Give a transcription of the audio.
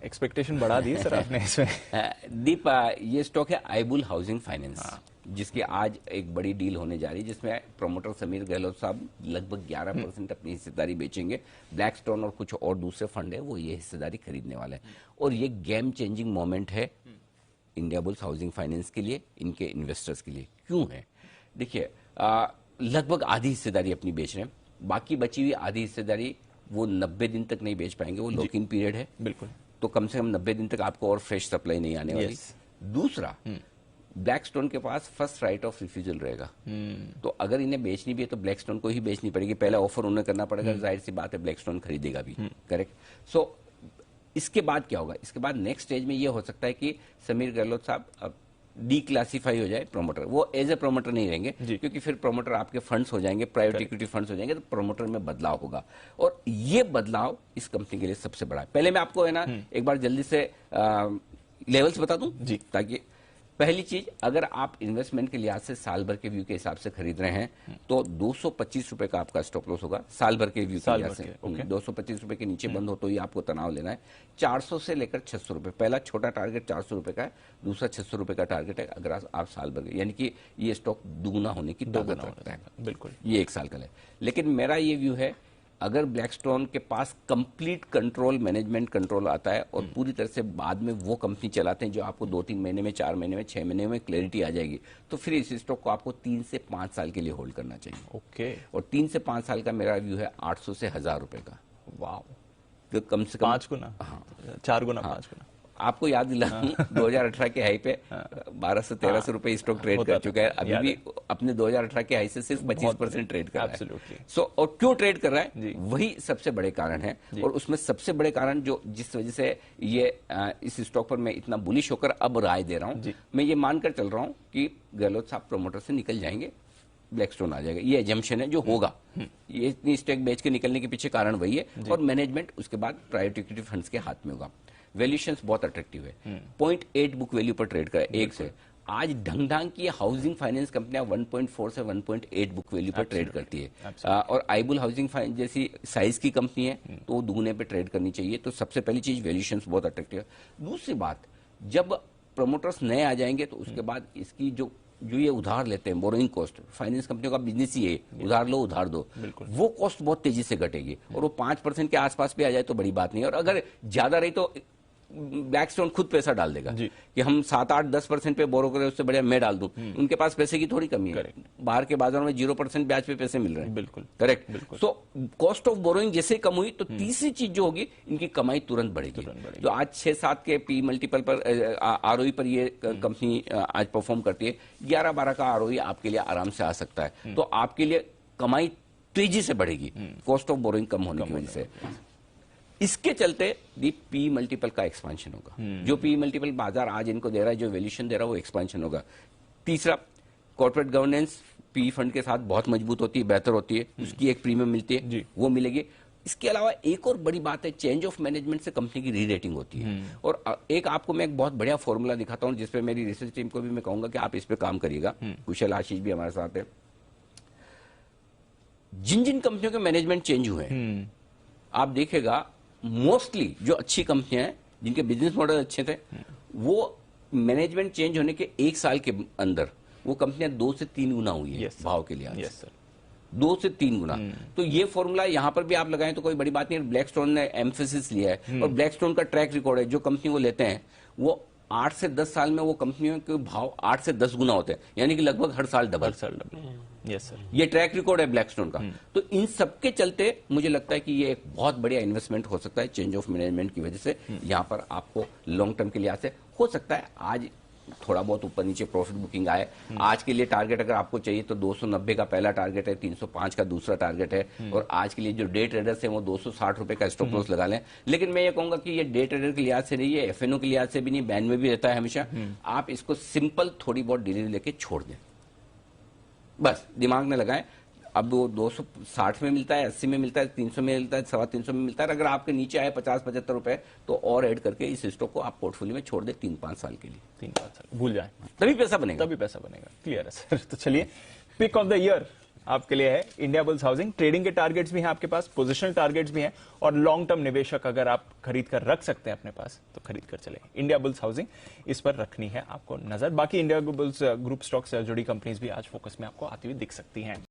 Expectation बढ़ा दी sir आपने इसमें। दीप, ये स्टॉक है आइबुल हाउसिंग फाइनेंस, जिसकी आज एक बड़ी डील होने जा रही है, जिसमें प्रमोटर समीर गहलोत साहब लगभग 11% अपनी हिस्सेदारी बेचेंगे। ब्लैकस्टोन और कुछ और दूसरे फंड है वो ये हिस्सेदारी खरीदने वाले हैं, और ये गेम चेंजिंग मोमेंट है इंडिया बुल्स हाउसिंग फाइनेंस के लिए, इनके इन्वेस्टर्स के लिए। क्यों है? देखिए, लगभग आधी हिस्सेदारी अपनी बेच रहे हैं, बाकी बची हुई आधी हिस्सेदारी वो 90 दिन तक नहीं बेच पाएंगे, वो लॉक इन पीरियड है। बिल्कुल। तो कम से कम 90 दिन तक आपको और फ्रेश सप्लाई नहीं आने वाली। दूसरा, ब्लैकस्टोन के पास फर्स्ट राइट ऑफ रिफ्यूजल रहेगा, तो अगर इन्हें बेचनी भी है तो ब्लैकस्टोन को ही बेचनी पड़ेगी, पहला ऑफर उन्हें करना पड़ेगा, जाहिर सी बात है ब्लैकस्टोन खरीदेगा भी। करेक्ट। सो इसके बाद क्या होगा? इसके बाद नेक्स्ट स्टेज में ये हो सकता है कि समीर गहलोत साहब डी क्लासीफाई हो जाए प्रमोटर, वो एज ए प्रमोटर नहीं रहेंगे, क्योंकि फिर प्रमोटर आपके फंड्स हो जाएंगे, प्राइवेट इक्विटी फंड्स हो जाएंगे, तो प्रमोटर में बदलाव होगा, और ये बदलाव इस कंपनी के लिए सबसे बड़ा है। पहले मैं आपको है ना एक बार जल्दी से लेवल्स बता दूं जी, ताकि पहली चीज, अगर आप इन्वेस्टमेंट के लिहाज से साल भर के व्यू के हिसाब से खरीद रहे हैं तो 225 रुपए का आपका स्टॉप लॉस होगा साल भर के व्यू के लिहाज से। 225 रुपए के नीचे बंद हो तो ही आपको तनाव लेना है। 400 से लेकर 600 रुपए, पहला छोटा टारगेट 400 रुपए का है, दूसरा 600 रुपए का टारगेट है अगर आप साल भर, यानी कि ये स्टॉक दुगुना होने की ताकत रखता है। बिल्कुल, ये एक साल का है। लेकिन मेरा ये व्यू है, अगर ब्लैकस्टोन के पास कंप्लीट कंट्रोल, मैनेजमेंट कंट्रोल आता है और पूरी तरह से बाद में वो कंपनी चलाते हैं जो आपको 2-3 महीने में, 4 महीने में, 6 महीने में क्लैरिटी आ जाएगी, तो फिर इस स्टॉक को आपको 3 से 5 साल के लिए होल्ड करना चाहिए। ओके। और 3 से 5 साल का मेरा व्यू है 800 से 1000 रुपए का। वाह, तो कम से कम 5 गुना। हाँ, 4 गुना, 5 गुना। आपको याद दिलाऊं, 2018 के हाई पे 1200-1300 रुपए स्टॉक ट्रेड कर चुका है, अभी भी अपने 2018 के हाई से सिर्फ 25% ट्रेड कर रहा है। सो और क्यों ट्रेड कर रहा है, वही सबसे बड़े कारण है। और उसमें सबसे बड़े कारण जो जिस वजह से ये इस स्टॉक पर मैं इतना बुलिश होकर अब राय दे रहा हूं, मैं ये मानकर चल रहा हूं कि गहलोत साहब प्रमोटर से निकल जाएंगे, ब्लैकस्टोन आ जाएगा, ये एजम्पशन है जो होगा। ये इतनी स्टेक बेच के निकलने के पीछे कारण वही है, और मैनेजमेंट उसके बाद प्राइवेट इक्विटी फंड्स के हाथ में होगा। वैल्यूएशंस बहुत अट्रैक्टिव है, 0.8 बुक वैल्यू पर ट्रेड करे एक से। आज ढंग की हाउसिंग फाइनेंस कंपनियां 1.4 से 1.8 बुक वैल्यू पर ट्रेड करती है, और आइबुल हाउसिंग फाइनेंस जैसी साइज की कंपनी है तो वो दुगने पे ट्रेड करनी चाहिए। तो सबसे पहली चीज, वैल्यूएशंस बहुत अट्रैक्टिव है। दूसरी बात, जब प्रमोटर्स नए आ जाएंगे तो उसके बाद इसकी जो ये उधार लेते हैं, बोरोइंग कॉस्ट, फाइनेंस कंपनियों का बिजनेस ही है, उधार लो उधार दो, वो कॉस्ट बहुत तेजी से घटेगी, और वो 5% के आसपास भी आ जाए तो बड़ी बात नहीं है। और अगर ज्यादा रही तो ब्लैकस्टोन खुद पैसा डाल देगा कि हम 7-8-10% पे बोरो करें, उससे बढ़िया मैं डाल दूं। उनके पास पैसे की थोड़ी कमी है, बाहर के बाजारों में 0% ब्याज पे पैसे मिल रहे हैं। बिल्कुल correct. So cost of borrowing जैसे कम हुई तो तीसरी चीज जो होगी, इनकी कमाई तुरंत बढ़ेगी। जो आज 6-7 के पी मल्टीपल पर आरओई पर ये कंपनी आज परफॉर्म करती है, 11-12 का आरओई आपके लिए आराम से आ सकता है। तो आपके लिए कमाई तेजी से बढ़ेगी कॉस्ट ऑफ बोरोइंग कम होने की वजह से। इसके चलते दी पी मल्टीपल का एक्सपेंशन होगा। जो पी मल्टीपल बाजार आज इनको दे रहा है, जो वैल्यूएशन दे रहा है, वो एक्सपेंशन होगा। तीसरा, कॉर्पोरेट गवर्नेंस पी फंड के साथ बहुत मजबूत होती है, बेहतर होती है, उसकी एक प्रीमियम मिलती है, वो मिलेगी। इसके अलावा एक और बड़ी बात है, चेंज ऑफ मैनेजमेंट से कंपनी की री रेटिंग होती है। और एक आपको मैं एक बहुत बढ़िया फॉर्मूला दिखाता हूं, जिसपे मेरी रिसर्च टीम को भी मैं कहूंगा कि आप इस पे काम करिएगा। कुशल आशीष भी हमारे साथ है। जिन जिन कंपनियों के मैनेजमेंट चेंज हुए हैं, आप देखेगा मोस्टली जो अच्छी कंपनियां हैं, जिनके बिजनेस मॉडल अच्छे थे, वो मैनेजमेंट चेंज होने के 1 साल के अंदर वो कंपनियां 2 से 3 गुना हुई है भाव के लिए। 2 से 3 गुना। तो ये फॉर्मूला यहां पर भी आप लगाएं तो कोई बड़ी बात नहीं है। ब्लैकस्टोन ने एम्फेसिस लिया है, और ब्लैकस्टोन का ट्रैक रिकॉर्ड है, जो कंपनी वो लेते हैं वो 8 से 10 साल में वो कंपनियों के भाव 8 से 10 गुना होते हैं, यानी कि लगभग हर साल डबल। यस सर, ये ट्रैक रिकॉर्ड है ब्लैकस्टोन का। तो इन सबके चलते मुझे लगता है कि ये एक बहुत बढ़िया इन्वेस्टमेंट हो सकता है चेंज ऑफ मैनेजमेंट की वजह से। यहां पर आपको लॉन्ग टर्म के लिहाज से हो सकता है आज थोड़ा बहुत ऊपर नीचे प्रॉफिट बुकिंग आए। आज के लिए टारगेट अगर आपको चाहिए तो 290 का पहला टारगेट है, 305 का दूसरा टारगेट है, और आज के लिए जो डे ट्रेडर्स हैं वो 260 रुपए का स्टॉप लॉस लगा लें। लेकिन मैं ये कहूंगा कि ये डे ट्रेडर के लिहाज से नहीं, ये एफएनओ के लिहाज से भी नहीं, बैन में भी रहता है हमेशा। आप इसको सिंपल थोड़ी बहुत डिलीवरी लेके छोड़ दें, बस दिमाग में लगाएं। अब वो 260 में मिलता है, 80 में मिलता है, 300 में मिलता है, 350 में मिलता है। अगर आपके नीचे आए 50-75 रुपए तो और ऐड करके इस स्टॉक को आप पोर्टफोलियो में छोड़ दे 3-5 साल के लिए। 3-5 साल भूल जाए, तभी पैसा बनेगा, तभी पैसा बनेगा। क्लियर है सर। तो चलिए, पिक ऑफ द ईयर आपके लिए है इंडिया बुल्स हाउसिंग। ट्रेडिंग के टारगेट्स भी हैं आपके पास, पोजिशनल टारगेट्स भी हैं, और लॉन्ग टर्म निवेशक अगर आप खरीद कर रख सकते हैं अपने पास तो खरीद कर चले। इंडिया बुल्स हाउसिंग, इस पर रखनी है आपको नजर। बाकी इंडिया बुल्स ग्रुप स्टॉक से जुड़ी कंपनीज भी आज फोकस में आपको आती हुई दिख सकती हैं।